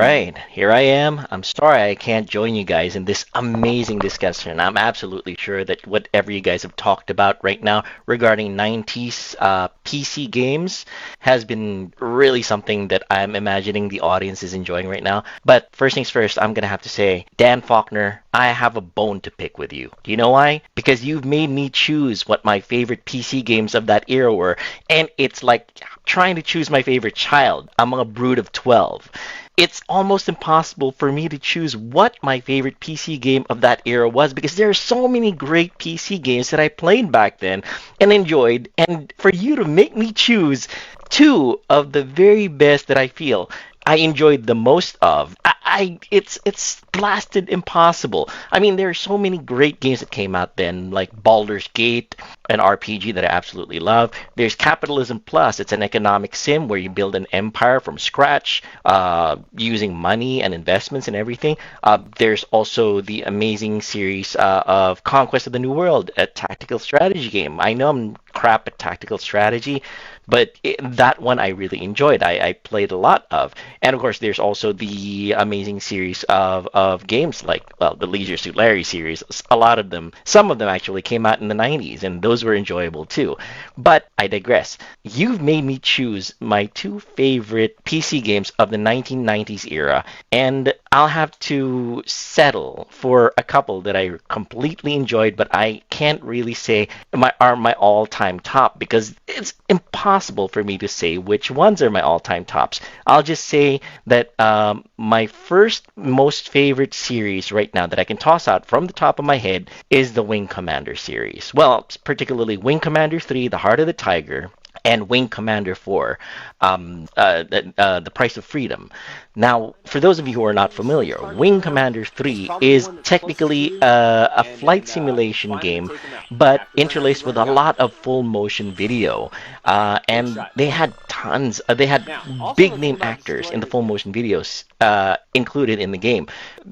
right, here I am. I'm sorry I can't join you guys in this amazing discussion. I'm absolutely sure that whatever you guys have talked about right now regarding 90s PC games has been really something that I'm imagining the audience is enjoying right now. But first things first, I'm gonna have to say, Dan Faulkner, I have a bone to pick with you. Do you know why? Because you've made me choose what my favorite PC games of that era were, and it's like trying to choose my favorite child among a brood of 12. It's almost impossible for me to choose what my favorite PC game of that era was because there are so many great PC games that I played back then and enjoyed. And for you to make me choose two of the very best that I feel I enjoyed the most of, it's blasted impossible. I mean, there are so many great games that came out then, like Baldur's Gate, an RPG that I absolutely love. There's Capitalism Plus. It's an economic sim where you build an empire from scratch using money and investments and everything. There's also the amazing series of Conquest of the New World, a tactical strategy game. I know I'm crap at tactical strategy, but that one I really enjoyed. I played a lot of. And of course, there's also the amazing series of games like, well, the Leisure Suit Larry series. A lot of them, some of them actually came out in the 90s, and those were enjoyable too. But I digress. You've made me choose my two favorite PC games of the 1990s era, and I'll have to settle for a couple that I completely enjoyed, but I can't really say are my all-time top because it's impossible for me to say which ones are my all-time tops. I'll just say that my first most favorite series right now that I can toss out from the top of my head is the Wing Commander series. Well, particularly Wing Commander 3, The Heart of the Tiger, and Wing Commander 4, The Price of Freedom. Now, for those of you who are not familiar, Wing Commander 3 is technically a flight simulation game, but interlaced with a lot of full motion video. And they had big name actors in the full motion videos included in the game.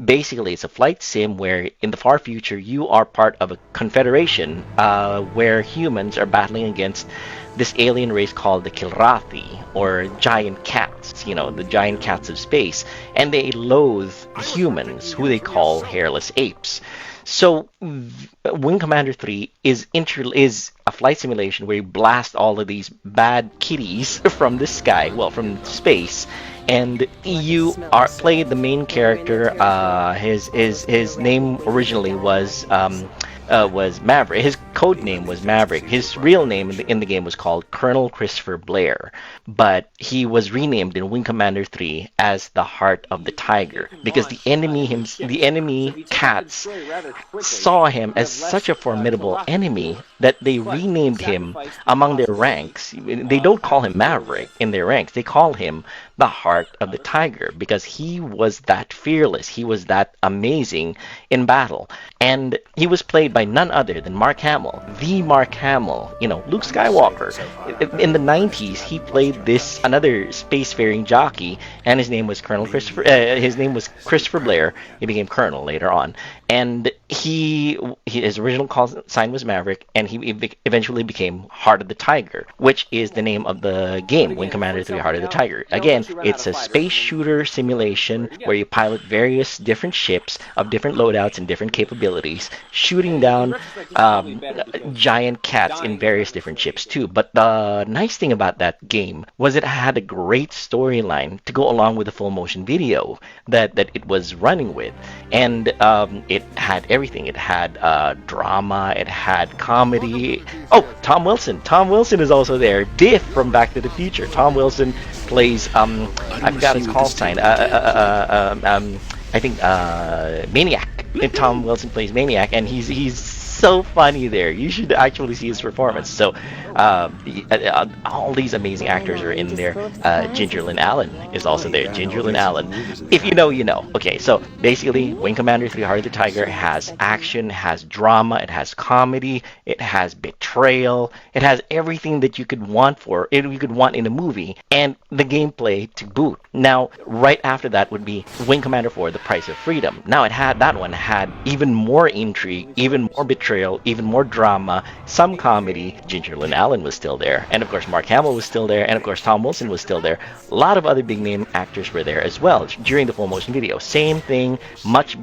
Basically, it's a flight sim where in the far future you are part of a confederation where humans are battling against this alien race called the Kilrathi, or giant cats, the giant cats of space, and they loathe humans, who they call hairless apes. So, Wing Commander 3 is a flight simulation where you blast all of these bad kitties from the sky, well, from space, and you are play the main character. His name originally was Maverick. His code name was Maverick. His real name in the game was called Colonel Christopher Blair, but he was renamed in Wing Commander 3 as the Heart of the Tiger because the enemy cats saw him as such a formidable enemy that they renamed him among their ranks. They don't call him Maverick in their ranks. They call him the Heart of the Tiger because he was that fearless. He was that amazing in battle. And he was played by none other than Mark Hamill, the Mark Hamill, Luke Skywalker. In the 90s, he played this another spacefaring jockey, and his name was Christopher Blair. He became Colonel later on, and his original call sign was Maverick, and he eventually became Heart of the Tiger, which is the name of the game, Wing Commander 3: Heart of the Tiger. Again, it's a space shooter simulation where you pilot various different ships of different loadouts and different capabilities, shooting down giant cats in various different ships too. But the nice thing about that game was it had a great storyline to go along with the full motion video that it was running with, and it had everything. It had drama, it had comedy. Oh, Tom Wilson. Tom Wilson is also there. Diff from Back to the Future. Tom Wilson plays I forgot his call sign. I think Maniac. And Tom Wilson plays Maniac, and he's so funny there. You should actually see his performance. So all these amazing actors are in there. Ginger Lynn Allen is also there. Ginger Lynn Allen. If you know, you know. Okay, so basically, Wing Commander 3: Heart of the Tiger has action, has drama, it has comedy, it has betrayal, it has everything that you could want in a movie, and the gameplay to boot. Now, right after that would be Wing Commander 4: The Price of Freedom. Now, that one had even more intrigue, even more betrayal betrayal, even more drama, some comedy. Ginger Lynn Allen was still there, and of course Mark Hamill was still there, and of course Tom Wilson was still there. A lot of other big name actors were there as well during the full motion video. Same thing, much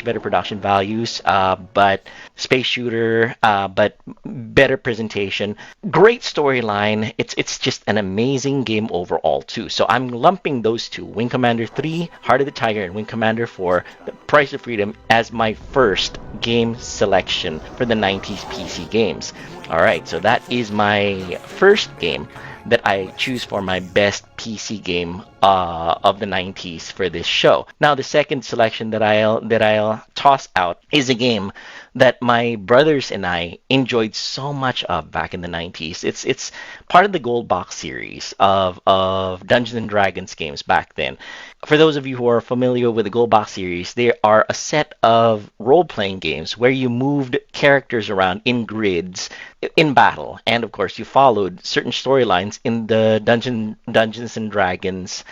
better production values, but space shooter, but better presentation. Great storyline. It's just an amazing game overall too. So I'm lumping those two, Wing Commander 3, Heart of the Tiger, and Wing Commander 4, The Price of Freedom, as my first game selection for the 90s PC games. All right, so that is my first game that I choose for my best PC game of the 90s for this show. Now, the second selection that I'll toss out is a game that my brothers and I enjoyed so much of back in the 90s. It's part of the Gold Box series of Dungeons and Dragons games back then. For those of you who are familiar with the Gold Box series, they are a set of role-playing games where you moved characters around in grids in battle, and of course you followed certain storylines in the Dungeons and Dragons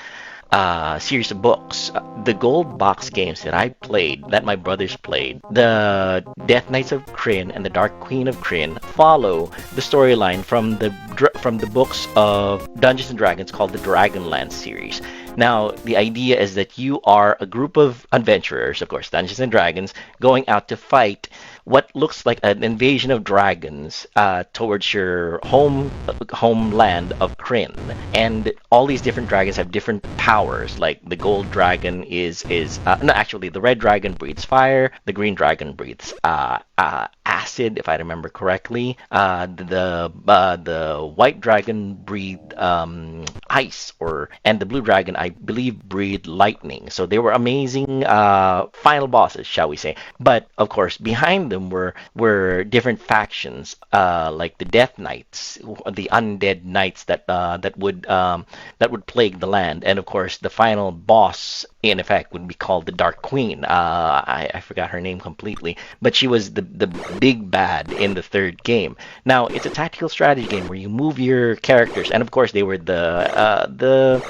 series of books. The Gold Box games that I played, that my brothers played, the Death Knights of Krynn and the Dark Queen of Krynn, follow the storyline from the books of Dungeons and Dragons called the Dragonlance series. Now, the idea is that you are a group of adventurers, of course, Dungeons and Dragons, going out to fight what looks like an invasion of dragons towards your homeland of Krynn. And all these different dragons have different powers. Like the gold dragon is no, actually the red dragon breathes fire, the green dragon breathes acid, if I remember correctly. The white dragon breathed ice, and the blue dragon, I believe, breathed lightning. So they were amazing final bosses, shall we say. But of course, behind them were different factions, like the Death Knights, the undead knights that would plague the land, and of course, the final boss in effect would be called the Dark Queen. I forgot her name completely, but she was the big bad in the third game. Now, it's a tactical strategy game where you move your characters, and of course, they were the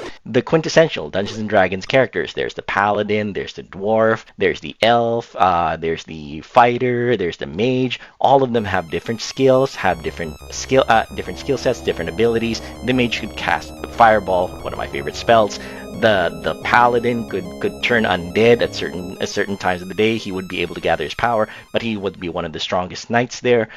quintessential Dungeons and Dragons characters. There's the paladin, there's the dwarf, there's the elf, there's the fighter, there's the mage. All of them have different skills, have different skill sets, different abilities. The mage could cast fireball, one of my favorite spells. The paladin could turn undead at certain times of the day. He would be able to gather his power, but he would be one of the strongest knights there.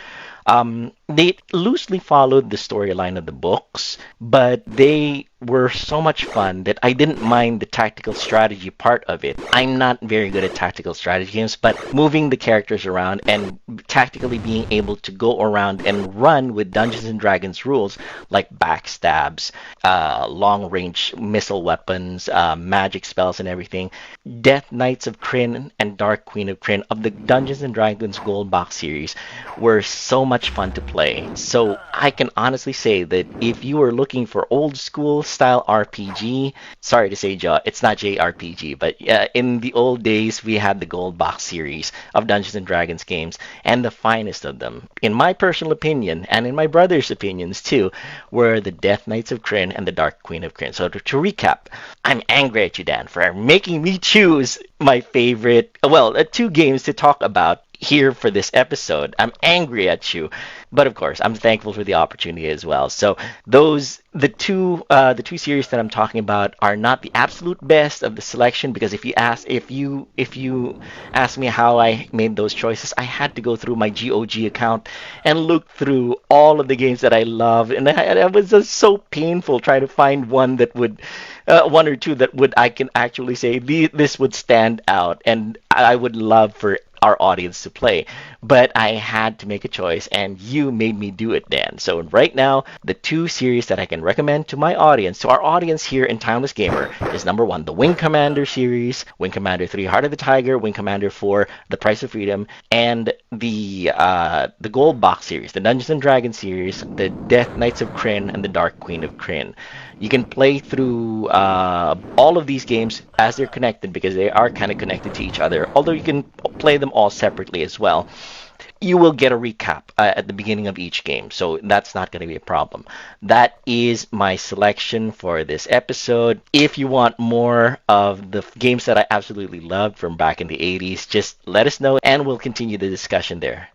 They loosely followed the storyline of the books, but they were so much fun that I didn't mind the tactical strategy part of it. I'm not very good at tactical strategy games, but moving the characters around and tactically being able to go around and run with Dungeons and Dragons rules like backstabs, long-range missile weapons, magic spells and everything. Death Knights of Krynn and Dark Queen of Krynn of the Dungeons and Dragons Gold Box series were so much fun to play. So I can honestly say that if you are looking for old school style RPG, sorry to say, Joe, it's not JRPG, but in the old days we had the Gold Box series of Dungeons and Dragons games, and the finest of them, in my personal opinion and in my brother's opinions too, were the Death Knights of Krynn and the Dark Queen of Krynn. So to recap, I'm angry at you, Dan, for making me choose my favorite, two games to talk about here for this episode. I'm angry at you, but of course, I'm thankful for the opportunity as well. So the two series that I'm talking about are not the absolute best of the selection, because if you ask me how I made those choices, I had to go through my GOG account and look through all of the games that I love, and it was just so painful trying to find one that would. One or two that I can actually say this would stand out, and I would love for our audience to play. But I had to make a choice, and you made me do it, Dan. So right now, the two series that I can recommend to my audience, to our audience here in Timeless Gamer, is number one, the Wing Commander series, Wing Commander 3, Heart of the Tiger, Wing Commander 4, The Price of Freedom, and the Gold Box series, the Dungeons and Dragons series, the Death Knights of Krynn, and the Dark Queen of Krynn. You can play through all of these games as they're connected, because they are kind of connected to each other, although you can play them all separately as well. You will get a recap at the beginning of each game, so that's not going to be a problem. That is my selection for this episode. If you want more of the games that I absolutely loved from back in the 80s, just let us know and we'll continue the discussion there.